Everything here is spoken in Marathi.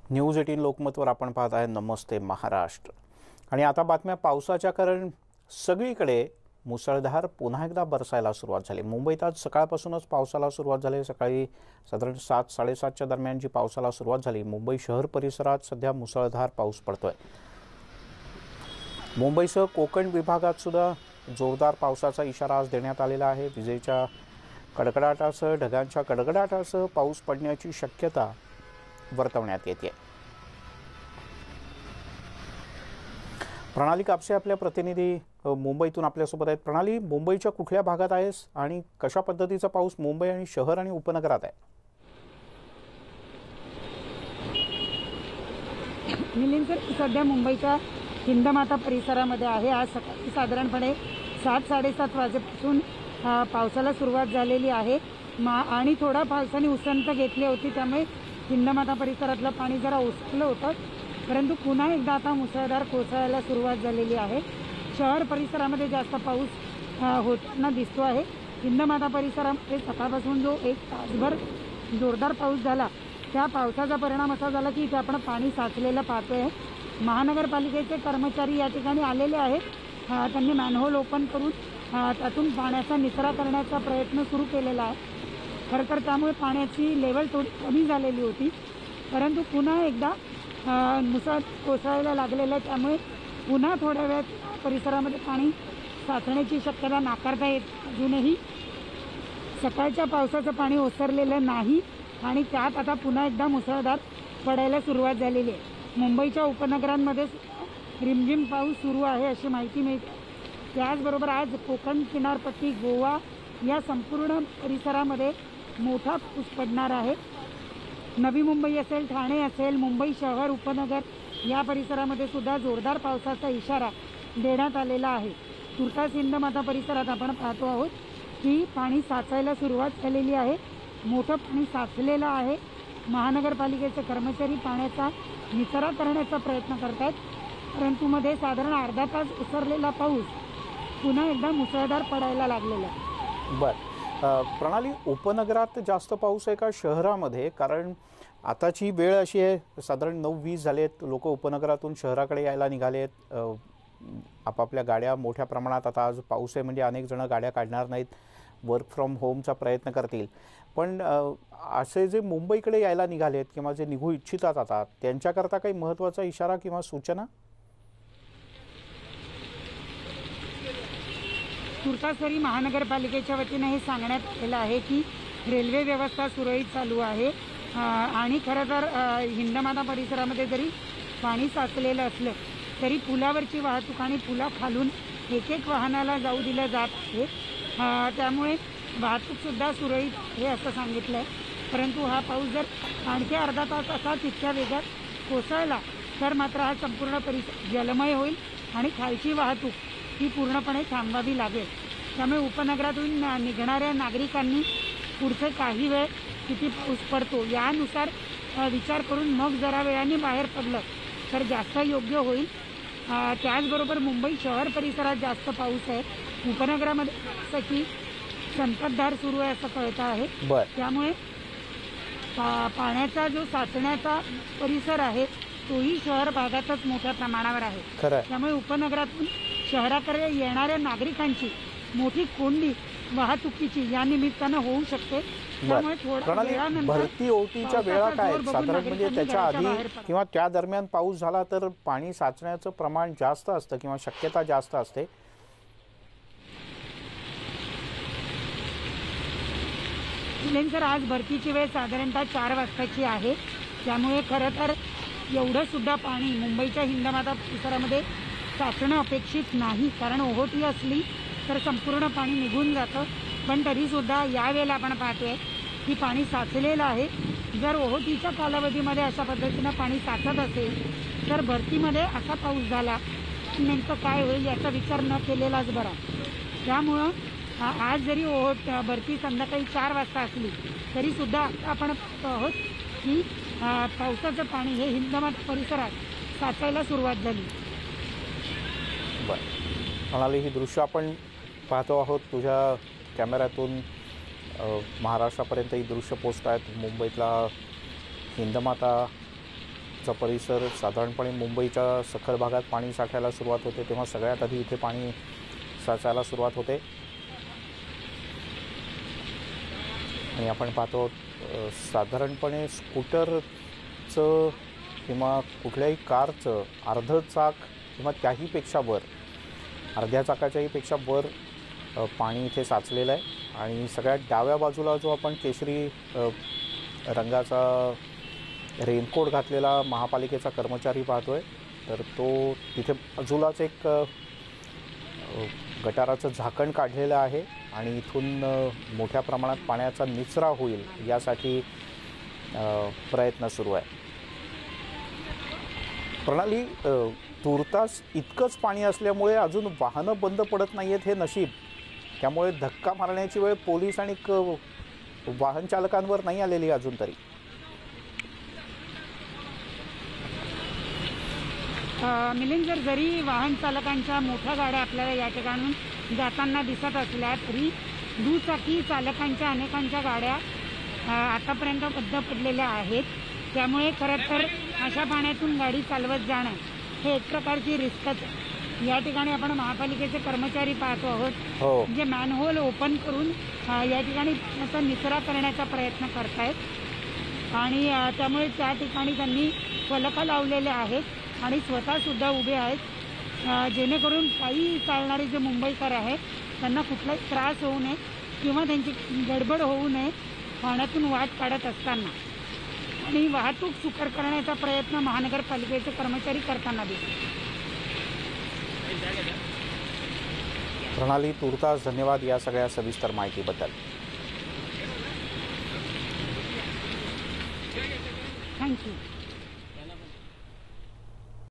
न्यूज 18 लोकमतवर आपण पाहत आहे नमस्ते महाराष्ट्र। आणि आता बातम्या पावसाच्या, कारण सगळीकडे मुसळधार पुन्हा एकदा बरसायला सुरुवात झाली। मुंबईत आज सकाळपासूनच पावसाला सुरुवात झाली। सकाळी साधारण 7-7:30च्या दरम्यान जी पावसाला सुरुवात झाली। मुंबई शहर परिसरात सध्या मुसळधार पाऊस पडतोय। मुंबईसह कोकण विभागात सुद्धा जोरदार पावसाचा इशारा आज देण्यात आलेला आहे। विजेच्या कडकडाटासह ढगांच्या कडकडाटासह पाऊस पडण्याची शक्यता वर्तवण्यात येते। प्रणाली कापसे आपल्या प्रतिनिधी मुंबईतून आपल्यासोबत आहेत। प्रणाली, मुंबईच्या कुठल्या भागात आहेस आणि कशा पद्धतीचा पाऊस मुंबई आणि शहर आणि उपनगरात आहे? मिलिंद सर, सध्या मुंबईच्या हिंदमाता परिसरामध्ये आहे। आज सकाळी साधारणपणे 7-7:30 वाजेपासून पावसाला सुरुवात झालेली आहे आणि थोडा पावसाने उसंत घेतली होती, त्यामुळे हिंदमाता परिसरातलं पाणी जरा ओसरलं होतं, परंतु पुन्हा एकदा आता मुसळधार कोसळायला सुरुवात झालेली आहे। शहर परिसरामध्ये जास्त पाऊस होताना दिसतो आहे। हिंदमाता परिसरामध्ये सकाळपासून जो 1 तासभर जोरदार पाऊस झाला, त्या पावसाचा परिणाम असा झाला की इथे आपण पाणी साचलेलं पाहतोय। महानगरपालिकेचे कर्मचारी या ठिकाणी आलेले आहेत। त्यांनी मॅनहोल ओपन करून त्यातून पाण्याचा निचरा करण्याचा प्रयत्न सुरू केलेला आहे। खरं तर त्यामुळे पाण्याची लेवल थोडी कमी झालेली होती, परंतु पुन्हा एकदा मुसळ कोसळायला लागलेलं आहे, त्यामुळे पुन्हा थोड्या वेळात परिसरामध्ये पाणी साचण्याची शक्यता नाकारता येत। अजूनही सकाळच्या पावसाचं पाणी ओसरलेलं नाही आणि त्यात आता पुन्हा एकदा मुसळधार पडायला सुरुवात झालेली आहे। मुंबईच्या उपनगरांमध्ये रिमझिम पाऊस सुरू आहे अशी माहिती मिळते। त्याचबरोबर आज कोकण किनारपट्टी, गोवा या संपूर्ण परिसरामध्ये मोठा पाऊस पडणार आहे। नवी मुंबई असेल, ठाणे असेल, मुंबई शहर उपनगर या परिसरामध्ये सुद्धा जोरदार पावसाचा इशारा देण्यात आलेला आहे। तुर्तास हिंदमाता परिसरात आपण पाहतो आहोत की पाणी साचायला सुरुवात झालेली आहे, मोठं पाणी साचलेलं आहे। महानगरपालिकेचे कर्मचारी पाण्याचा निचरा करण्याचा प्रयत्न करत आहेत, परंतु मध्ये साधारण अर्धा तास उसरलेला पाऊस पुन्हा एकदा मुसळधार पडायला लागलेला आहे। बरं प्रणाली, उपनगरात जास्त पाऊस आहे का शहरामध्ये? कारण आताची वेळ अशी आहे, साधारण 9:20 झालेत, लोक उपनगरातून शहराकडे यायला निघाले आहेत। आपापल्या गाड्या मोठ्या प्रमाणात, आता आज पाऊस आहे म्हणजे अनेक जण गाड्या काढणार नाहीत, वर्क फ्रॉम होमचा प्रयत्न करतील। पण असे जे मुंबईकडे यायला निघालेत किंवा जे निघू इच्छितात आता, त्यांच्याकरता काही महत्त्वाचा इशारा किंवा सूचना? तुर्तासरी महानगरपालिकेच्या वतीने हे सांगण्यात आलेलं आहे की रेल्वे व्यवस्था सुरळीत चालू आहे आणि खरं तर हिंदमाता परिसरामध्ये जरी पाणी साचलेलं असलं तरी पुलावरची वाहतूक आणि पुलाखालून एक वाहनाला जाऊ दिलं जात आहे, त्यामुळे वाहतूकसुद्धा सुरळीत आहे असं सांगितलं आहे। परंतु हा पाऊस जर आणखी अर्धा तास असा तितक्या वेगात कोसळला तर मात्र हा संपूर्ण परिसर जलमय होईल आणि खालची वाहतूक ही पूर्णपणे थांबवावी लागेल। त्यामुळे उपनगरातून निघणाऱ्या नागरिकांनी पुढचे काही वेळ किती पाऊस पडतो यानुसार विचार करून मग जरा वेळाने बाहेर पडलं तर जास्त योग्य होईल। त्याचबरोबर मुंबई शहर परिसरात जास्त पाऊस आहे, उपनगरामध्ये असं की संततधार सुरू आहे असं कळतं आहे। त्यामुळे पाण्याचा जो साचण्याचा परिसर आहे तोही शहर भागातच मोठ्या प्रमाणावर आहे। त्यामुळे उपनगरातून शहराकडे येणाऱ्या नागरिकांची मोठी कोंडी वाहतुकीची या निमित्तानं होऊ शकते। त्यामुळे भरती ओटीच्या वेळा काय साधारण, म्हणजे त्याच्या आधी किंवा त्या दरम्यान पाऊस झाला तर पाणी साचण्याचं प्रमाण जास्त असतं किंवा शक्यता जास्त असते? सर, आज भरतीची वेळ साधारणतः 4 वाजताची आहे, त्यामुळे खरं तर एवढं सुद्धा पाणी मुंबईच्या हिंदमाता परिसरामध्ये साचणं अपेक्षित नाही, कारण ओहोटी असली तर संपूर्ण पाणी निघून जातं। पण तरीसुद्धा यावेळेला आपण पाहतोय की पाणी साचलेलं आहे। जर ओहोटीच्या कालावधीमध्ये अशा पद्धतीनं पाणी साचत असेल तर भरतीमध्ये असा पाऊस झाला नेमकं काय होईल याचा विचार न केलेलाच बरा। त्यामुळं आज जरी भरती संध्याकाळी 4 वाजता असली तरीसुद्धा आपण पाहतो आहोत की पावसाचं पाणी हे हिंदमाता परिसरात साचायला सुरुवात झाली। बरं म्हणाली, ही दृश्य आपण पाहतो आहोत तुझ्या कॅमेऱ्यातून। महाराष्ट्रापर्यंत ही दृश्य पोचत आहेत। मुंबईतला हिंदमाता उपनगराचा परिसर साधारणपणे मुंबईच्या सखल भागात पाणी साठायला सुरुवात होते तेव्हा सगळ्यात आधी इथे पाणी साचायला सुरुवात होते आणि आपण पाहतो साधारणपणे स्कूटरचं किंवा कुठल्याही कारचं अर्धं चाक किंवा त्याहीपेक्षा वर, अर्ध्या चाकाच्याही पेक्षा वर पाणी इथे साचलेलं आहे आणि सगळ्यात डाव्या बाजूला जो आपण केशरी रंगाचा रेनकोट घातलेला महापालिकेचा कर्मचारी पाहतोय तर तो तिथे बाजूलाच एक गटाराचं झाकण काढलेलं आहे आणि इथून मोठ्या प्रमाणात पाण्याचा निचरा होईल यासाठी प्रयत्न सुरू आहे. प्रणाली, तुर्तास इतकंच पाणी असल्यामुळे अजून वाहनं बंद पडत नाही आहेत हे नशीब, त्यामुळे धक्का मारण्याची वेळ पोलीस आणि वाहन चालकांवर नाही आलेली अजून तरी. मिलिंद, जरी वाहन चालकांच्या मोठ्या गाड्या आपल्याला या ठिकाणून जाताना दिसत असल्या तरी दुचाकी चालकांच्या अनेकांच्या गाड्या आतापर्यंत बंद पडलेल्या आहेत. त्यामुळे खरं तर अशा पाण्यातून गाडी चालवत जाणं हे एक प्रकारची रिस्कच आहे. या ठिकाणी आपण महापालिकेचे कर्मचारी पाहतो आहोत, म्हणजे मॅनहोल ओपन करून या ठिकाणी त्याचा निचरा करण्याचा प्रयत्न करतायत आणि त्यामुळे त्या ठिकाणी त्यांनी फलकं लावलेले आहेत आणि स्वतःसुद्धा उभे आहेत जेणेकरून काही चालणारे जे मुंबईकर आहेत त्यांना कुठलाही त्रास होऊ नये किंवा त्यांची गडबड होऊ नये पाण्यातून वाट काढत असताना, आणि वाहतूक सुकर करण्याचा प्रयत्न महानगरपालिकेचे कर्मचारी करताना दिसतात. प्रणाली, तुर्तास धन्यवाद या सगळ्या सविस्तर माहितीबद्दल. थँक्यू.